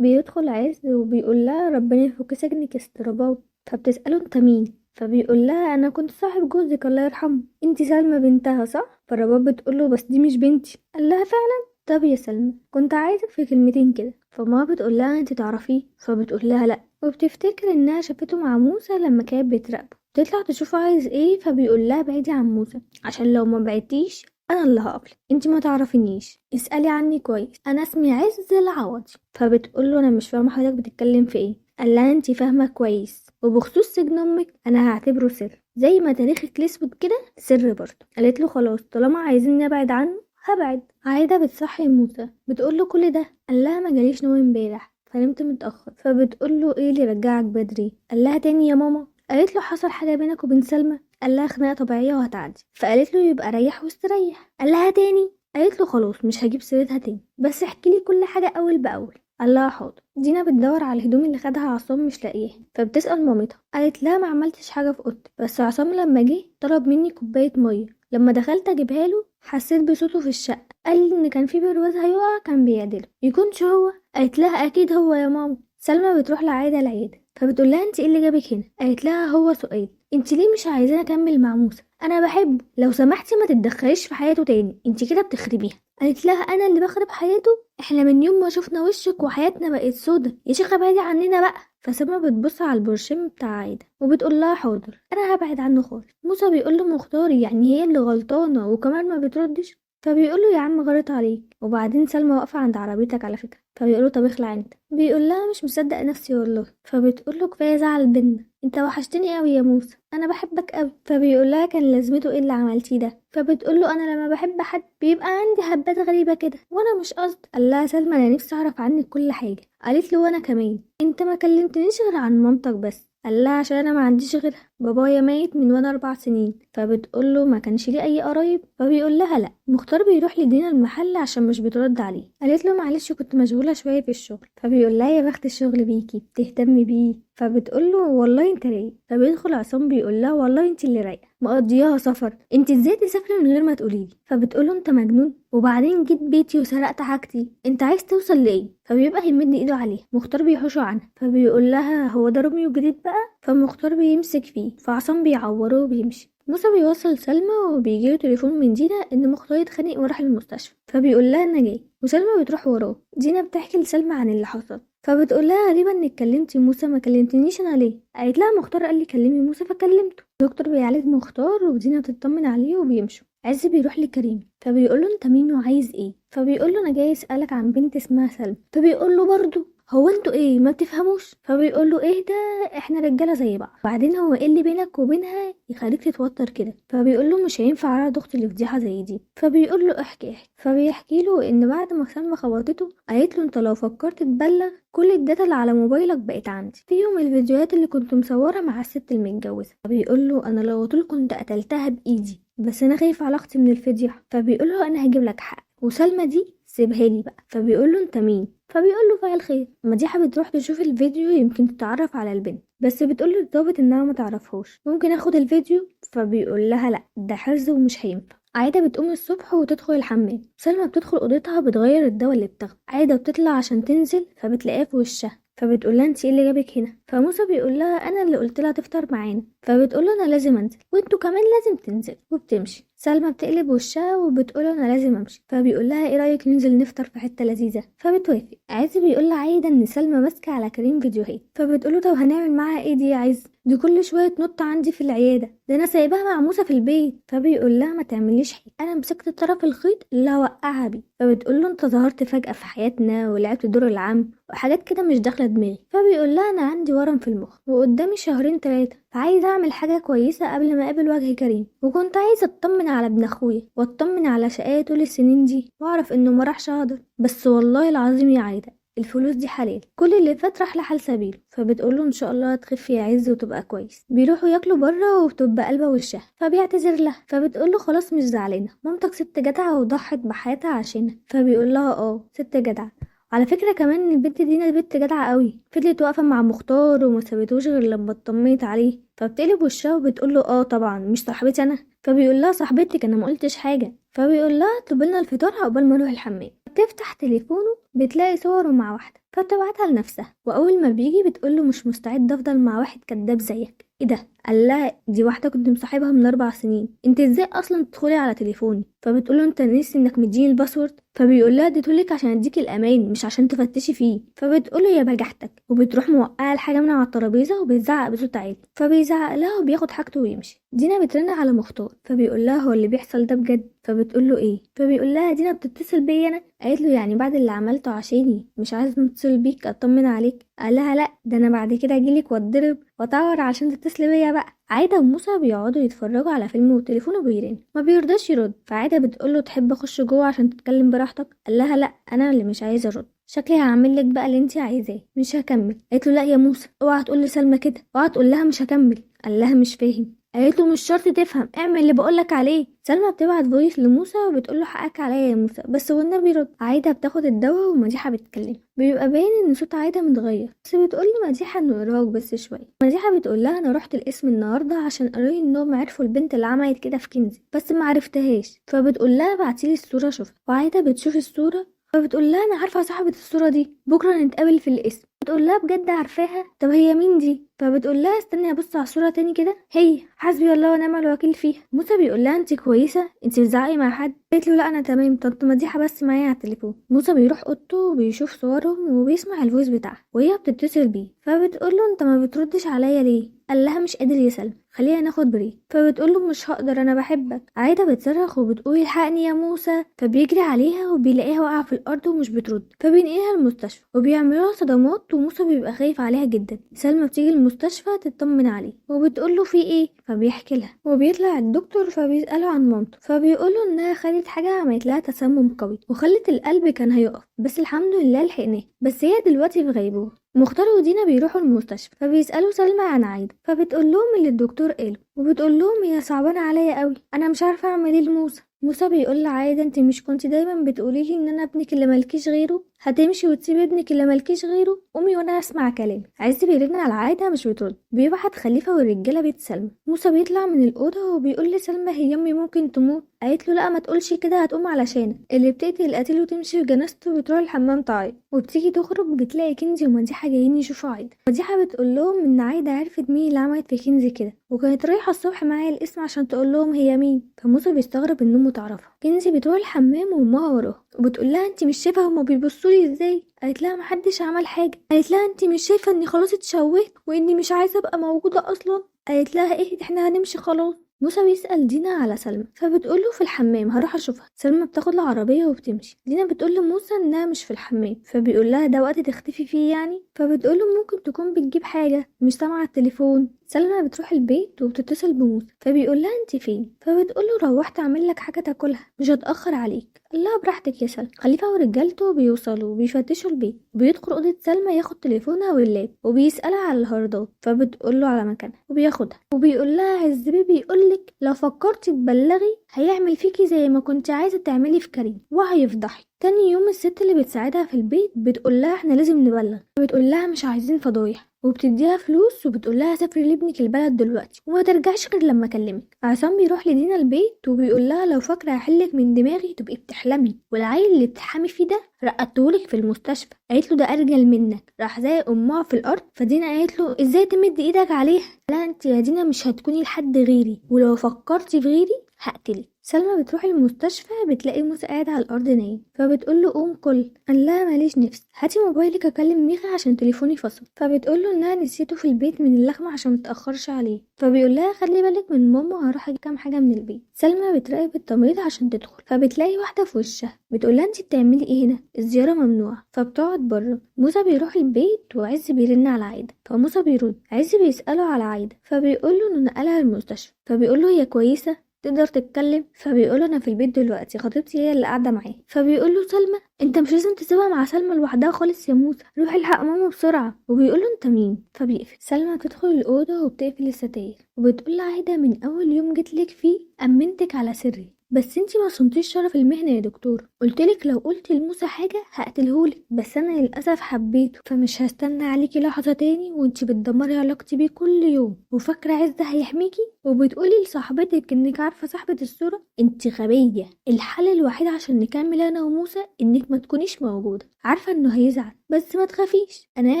بيدخل عز وبيقول لها ربنا يفك سجنك يا ست رباب. فبتسأله انت مين؟ فبيقول لها انا كنت صاحب جوزك الله يرحمه، انت سلمى بنتها صح؟ فالرباب بتقوله بس دي مش بنتي. قال لها فعلا؟ طب يا سلمى كنت عايزك في كلمتين كده. فما بتقول لها انت تعرفيه؟ فبتقول لها لا، وبتفتكر انها شافته مع موسى لما كانت بتراقبه. تطلع تشوفه عايز ايه، فبيقول لها بعيدي عن موسى عشان لو ما بعدتيش انا اللي هقفلك، انت ما تعرفينيش، اسالي عني كويس، انا اسمي عز العوضي. فبتقول له انا مش فاهمه حضرتك بتتكلم في ايه. قال لها انت فاهمه كويس، وبخصوص سجن امك انا هعتبره سر زي ما تاريخك الاسود كده سر برضه. قالت له خلاص طالما عايزيني ابعد عنه هبعد. عايده بتصحي موسى بتقول له كل ده؟ قال لها ما جاليش نوم امبارح فنمت متاخر. فبتقول له ايه اللي رجعك بدري؟ قال لها تاني يا ماما. قالت له حصل حاجه بينك وبين سلمى؟ قال لها خناقه طبيعيه وهتعدي. فقالت له يبقى ريح واستريح. قال لها تاني؟ قالت له خلاص مش هجيب سيرتها تاني، بس احكي لي كل حاجه اول باول. قال لها حاضر. دينا بتدور على الهدوم اللي خدها عصام مش لاقيها، فبتسأل مامتها. قالت لها ما عملتش حاجه في اوضتي، بس عصام لما جه طلب مني كوبايه ميه، لما دخلت اجيبها له حسيت بصوته في الشقه، قال لي ان كان في برواز هيقع كان بيعدله، يكونش هو؟ قالت لها اكيد هو يا ماما. سلمى بتروح لعايده العياده فبتقول لها انت ايه اللي جابك هنا؟ قالت لها هو سؤال، انت ليه مش عايزاني اكمل مع موسى؟ انا بحبه، لو سمحتي ما تتدخليش في حياته تاني، انت كده بتخربيها. قالت لها انا اللي بخرب حياته؟ احنا من يوم ما شفنا وشك وحياتنا بقت سودا يا شيخه، بعدي عننا بقى. فسما بتبص على البرشام بتاع عايده وبتقول لها حاضر انا هبعد عنه خالص. موسى بيقول له مختار يعني هي اللي غلطانه وكمان ما بتردش؟ فبيقول له يا عم غلط عليك. وبعدين سلمى واقفه عند عربيتك على فكره. فبيقول له طب اخلع انت. بيقول لها مش مصدق نفسي والله. فبتقول له كفايه زعل بينا، انت وحشتني قوي يا موسى، انا بحبك قوي. فبيقول لها كان لازمته ايه اللي عملتيه ده؟ فبتقول له انا لما بحب حد بيبقى عندي هبات غريبه كده وانا مش قصد. قال لها سلمى انا نفسي اعرف عنك كل حاجه. قالت له وانا كمان، انت ما كلمتنيش غير عن مامتك بس. قال لها عشان انا ما عنديش غيرها، بابايا ميت من وانا 4 سنين. فبتقول له ما كانش ليه اي قرايب؟ فبيقول لها لا. مختار بيروح لدينا المحل عشان مش بترد عليه. قالت له معلش كنت مشغوله شويه في الشغل. فبيقول لها يا بخت الشغل بيكي بتهتمي بيه. فبتقول له والله انت رايق. فبيدخل عصام بيقول لها والله انت اللي رايقه مقضياها سفر، انت ازاي تسافري من غير ما تقوليلي؟ فبتقول له انت مجنون، وبعدين جيت بيتي وسرقت حاجتي، انت عايز توصل لايه؟ فبيبقى يمد ايده عليه. مختار بيحوشه عنها. فبيقول لها هو ده روميو الجديد بقى؟ فمختار بيمسك فيه، فعصام بيعوره وبيمشي. موسى بيوصل سلمى وبيجيله تليفون من دينا ان مختار اتخانق وراح المستشفى. فبيقول لها انا جاي، وسلمى بتروح وراه. دينا بتحكي لسلمى عن اللي حصل. فبتقول لها غريبة انك كلمتي موسى ما كلمتنيش انا ليه؟ قالت لها مختار قال لي كلمي موسى فكلمته. دكتور بيعالج مختار ودينا بتطمن عليه وبيمشوا. عز بيروح لكريم فبيقول له انت مين وعايز ايه؟ فبيقول له انا جاي اسالك عن بنت اسمها سلمى. فبيقول له برضه هو انتوا ايه ما بتفهموش؟ فبيقول له ايه ده، احنا رجاله زي بعض، بعدين هو ايه اللي بينك وبينها يخليك تتوتر كده؟ فبيقول له مش هينفع اعرض اختي لفضيحه زي دي. فبيقول له احكي. فبيحكي له ان بعد ما سلمى خبطته قالت له انت لو فكرت تبلغ كل الداتا اللي على موبايلك بقت عندي، فيهم الفيديوهات اللي كنت مصورة مع الست المتجوزة. فبيقول له انا لو طول كنت قتلتها بايدي، بس انا خايف على اختي من الفضيحة. فبيقول له انا هجيب لك حق، وسلمى دي سيبها لي بقى. فبيقول له انت مين؟ فبيقول له فاعل خير. مديحة بتروح تشوف الفيديو يمكن تتعرف على البنت، بس بتقول للضابط انها ما تعرفهاش، ممكن اخد الفيديو؟ فبيقول لها لا ده حرز ومش هينفع. عايدة بتقوم الصبح وتدخل الحمام. سلمى بتدخل اوضتها بتغير الدواء اللي بتاخده. عايدة بتطلع عشان تنزل فبتلاقيها في وشها. فبتقول لها انت ايه اللي جابك هنا؟ فموسى بيقول لها انا اللي قلت لها تفطر معانا. فبتقول له انا لازم انزل وانتوا كمان لازم تنزل، وبتمشي. سلمى بتقلب وشها وبتقول انا لازم امشي. فبيقول لها ايه رايك ننزل نفطر في حته لذيذه؟ فبتوافق. عايز بيقول لعايده ان سلمى ماسكه على كريم فيديوهات. فبتقول له طب هنعمل معاها ايه دي يا عايز؟ دي كل شويه تنط عندي في العياده، ده انا سايباها مع موسى في البيت. فبيقول لها ما تعمليش حاجه، انا مسكت طرف الخيط اللي هوقعها بيه. فبتقول له انت ظهرت فجاه في حياتنا ولعبت دور العم وحاجات كده مش داخله دماغي. فبيقول لها انا عندي ورم في المخ وقدامي شهرين 3، فعايزه اعمل حاجه كويسه قبل ما اقابل وجه كريم، وكنت عايزه اطمن على ابن اخويا واطمن على شقاية طول السنين دي واعرف انه ما راحش هدر. بس والله العظيم يا عايده الفلوس دي حلال، كل اللي فات راح لحال سبيله. فبتقول له ان شاء الله هتخفي يا عز وتبقى كويس. بيروحوا ياكلوا بره وبتبقى قلبه وشها. فبيعتذر لها. فبتقول له خلاص مش زعلانه، مامتك ست جدعه وضحت بحياتها عشانها. فبيقول لها ست جدعه. على فكرة كمان البنت دينا بنت جدعة قوي، فضلت واقفة مع مختار وما سابتوش غير لما اطمنت عليه. فبتقلب وشها وبتقول له طبعا مش صاحبتي انا. فبيقول لها صاحبتك انا ما قلتش حاجه. فبيقول لها اطلب لنا الفطار عقبال ما اروح الحمام. بتفتح تليفونه بتلاقي صوره مع واحده، فبتبعتها لنفسها، واول ما بيجي بتقوله مش مستعد افضل مع واحد كداب زيك. ايه ده؟ قال لها دي واحده كنت مصاحبها من 4 سنين، انت ازاي اصلا تدخلي على تليفوني؟ فبتقوله انت نسي انك مديني الباسورد. فبيقول لها اديتهولك عشان اديكي الامان مش عشان تفتشي فيه. فبتقوله يا بجحتك، وبتروح موقعه الحاجه من على الترابيزه وبتزعق بصوت عالي. فبيزعق لها وبياخد حاجته ويمشي. دينا بترن على مختار، فبيقول لها هو اللي بيحصل ده بجد؟ فبتقول له ايه؟ فبيقول لها دينا بتتصل بيا انا. قالت له يعني بعد اللي عملته عشاني مش عايزه اتصل بيك اطمن عليك؟ قال لها لا، ده انا بعد كده اجيلك واتضرب واتعور عشان تتصلي بيا بقى. عايده وموسى بيقعدوا يتفرجوا على فيلم وتليفونه بيرن، ما بيرضاش يرد. فعايده بتقول له تحب اخش جوه عشان تتكلم براحتك؟ قال لها لا، انا اللي مش عايزه ارد، شكلي هعمل لك بقى اللي انت عايزاه، مش هكمل. قالت له لا يا موسى، اوعى تقول لسلمى كده، اوعى تقول لها مش هكمل. قال لها مش فاهم. قالت له مش شرط تفهم، اعمل اللي بقولك عليه. سلمى بتبعت فويس لموسى وبتقول له حقك عليا يا موسى، بس والنبي رد. عايده بتاخد الدواء ومديحه بتتكلم، بيبقى باين ان صوت عايده متغير، بس بتقول لمديحه انه ارهاق بس شويه. مديحه بتقول لها انا رحت القسم النهارده عشان قالوا انهم عرفوا البنت اللي عملت كده في كنزي، بس ما عرفتهاش. فبتقول لها بعتيلي الصوره شوفها. وعايده بتشوف الصوره، فبتقول لها انا عارفه صاحبه الصوره دي، بكره نتقابل في القسم. بتقول لها بجد عارفاها؟ طب هي مين دي؟ فبتقول لها استني ابص على الصوره تاني كده، هي حسبي الله ونعم الوكيل فيها. موسى بيقول لها انت كويسه؟ انت بتزعقي مع حد؟ قالت له لا انا تمام، طنط مديحه بس معايا على التليفون. موسى بيروح اوضته وبيشوف صورهم وبيسمع الفويس بتاعها وهي بتتصل بيه. فبتقول له انت ما بتردش عليا ليه؟ قال لها مش قادر يسلم، خلينا ناخد بريك. فبتقول له مش هقدر انا بحبك. عايده بتصرخ وبتقول الحقني يا موسى. فبيجري عليها وبيلاقيها واقعه في الارض ومش بترد، فبينقلها المستشفى وبيعملوها صدمات، وموسى بيبقى خايف عليها جدا. سلمى بتيجي المستشفى تطمن عليه وبتقول له في ايه؟ فبيحكي لها وبيطلع الدكتور فبيساله عن مامته، فبيقول له انها خدت حاجه عملت لها تسمم قوي وخلت القلب كان هيقف، بس الحمد لله لحقناه، بس هي دلوقتي في غيبوبه. مختار ودينا بيروحوا المستشفى فبيسالوا سلمى عن عايده، فبتقول لهم اللي الدكتور قاله، وبتقول لهم هي صعبانه عليا قوي، انا مش عارفه اعمل ايه لموسى. موسى بيقول لعايده انت مش كنت دايما بتقولي لي ان انا ابنك اللي مالكيش غيره؟ هتمشي وتسيبي ابنك اللي مالكيش غيره؟ قومي وانا اسمع كلامي. عايز بيرن على عايده مش بترد، بيبعت خليفه والرجاله بيت سلمى. موسى بيطلع من الاوضه وبيقول لسلمى هي امي ممكن تموت؟ قالت له لا ما تقولش كده، هتقوم علشانك اللي بتقتل القتيل وتمشي في جنازته وتروح الحمام تعيط. وبتيجي تخرج بتلاقي كنزي ومديحه جايين يشوفوا عايده. مديحه بتقول لهم ان عايده عرفت مين اللي عملت في كنزي كده، وكانت رايحه الصبح معايا القسم عشان تقول لهم هي مين. فموسى بيستغرب ان امه تعرفها. كنزي بتروح الحمام وامها وراها وبتقول لها انت مش شايفه هما بيبصوا لي ازاي؟ قالت لها محدش عمل حاجه. قالت لها انت مش شايفه اني خلاص اتشوهت واني مش عايزه ابقى موجوده اصلا؟ قالت لها ايه، احنا هنمشي خلاص. موسى بيسأل دينا على سلمى، فبتقوله في الحمام هروح اشوفها. سلمى بتاخد العربيه وبتمشي. دينا بتقول لموسى انها مش في الحمام، فبيقول لها ده وقت تختفي فيه يعني؟ فبتقوله ممكن تكون بتجيب حاجه مش سامعه التليفون. سلمى بتروح البيت وبتتصل بموسى، فبيقول لها انت فين؟ فبتقول له روحت اعمل لك حاجه تاكلها، مش هتاخر عليك. قال لها براحتك يا سلمى. خليفه ورجالته بيوصلوا وبيفتشوا البيت، وبيدخل اوضه سلمى ياخد تليفونها واللاب وبيسالها على الهاردات، فبتقول له على مكانها وبياخدها وبيقول لها عزبي بيقولك لو فكرتي تبلغي هيعمل فيكي زي ما كنت عايزه تعملي في كريم وهيفضحك. تاني يوم الست اللي بتساعدها في البيت بتقول لها احنا لازم نبلغ، بتقول لها مش عايزين فضايح، وبتديها فلوس وبتقول لها سافري لابنك البلد دلوقتي وما ترجعش غير لما اكلمك. عصام بيروح لدينا البيت وبيقول لها لو فاكره هحلك من دماغي تبقي بتحلمي، والعيل اللي بتحامي فيه ده رقدتهولك في المستشفى. قالت له ده ارجل منك، راح زي امها في الارض. فدينا قالت له ازاي تمد ايدك عليها؟ لا انت يا دينا مش هتكوني لحد غيري، ولو فكرتي في غيري هقتلك. سلمى بتروح المستشفى بتلاقي موسى قاعد على الارض نايم، فبتقول له قوم كل. قال لها ماليش نفس، هاتي موبايلك اكلم ميخا عشان تليفوني فصل. فبتقول له انها نسيته في البيت من اللخمه عشان متاخرش عليه. فبيقول لها خلي بالك من ماما، هروح اجيب كام حاجه من البيت. سلمى بتراقب التمريض عشان تدخل، فبتلاقي واحده في وشها بتقول لها انت بتعملي ايه هنا؟ الزياره ممنوعه. فبتقعد بره. موسى بيروح البيت وعز بيرن على عايده، فموسى بيرد. عز بيساله على عايده، فبيقول له انه نقلها المستشفى. فبيقول له هي كويسه؟ تقدر تتكلم؟ فبيقول انا في البيت دلوقتي، خطيبتي هي اللي قاعده معايا. فبيقول له سلمى انت مش لازم تسيبها مع سلمى لوحدها خالص يا موسى، روح الحق ماما بسرعه. وبيقول له انت مين؟ فبيقفل. سلمى تدخل الاوضه وبتقفل الستاير وبتقول لعايده من اول يوم جيتلك فيه امنتك على سري، بس انتي ما صنتيش شرف المهنة يا دكتور، قلتلك لو قلت لموسى حاجة هقتلهولك، بس انا للأسف حبيته، فمش هستنى عليكي لحظة تاني وانتي بتدمري علاقتي بيه كل يوم، وفاكرة عز هيحميكي وبتقولي لصاحبتك انك عارفة صاحبة الصورة. انتي غبية. الحل الوحيد عشان نكمل انا وموسى انك ما تكونيش موجودة. عارفة انه هيزعل بس ما تخافيش، انا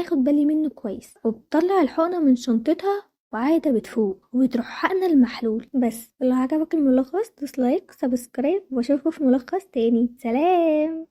هاخد بالي منه كويس. وبتطلع الحقنة من شنطتها وعايدة بتفوق وبتروح حقنا المحلول. بس لو عجبك الملخص دوس لايك سبسكرايب واشوفكوا في ملخص تاني. سلام.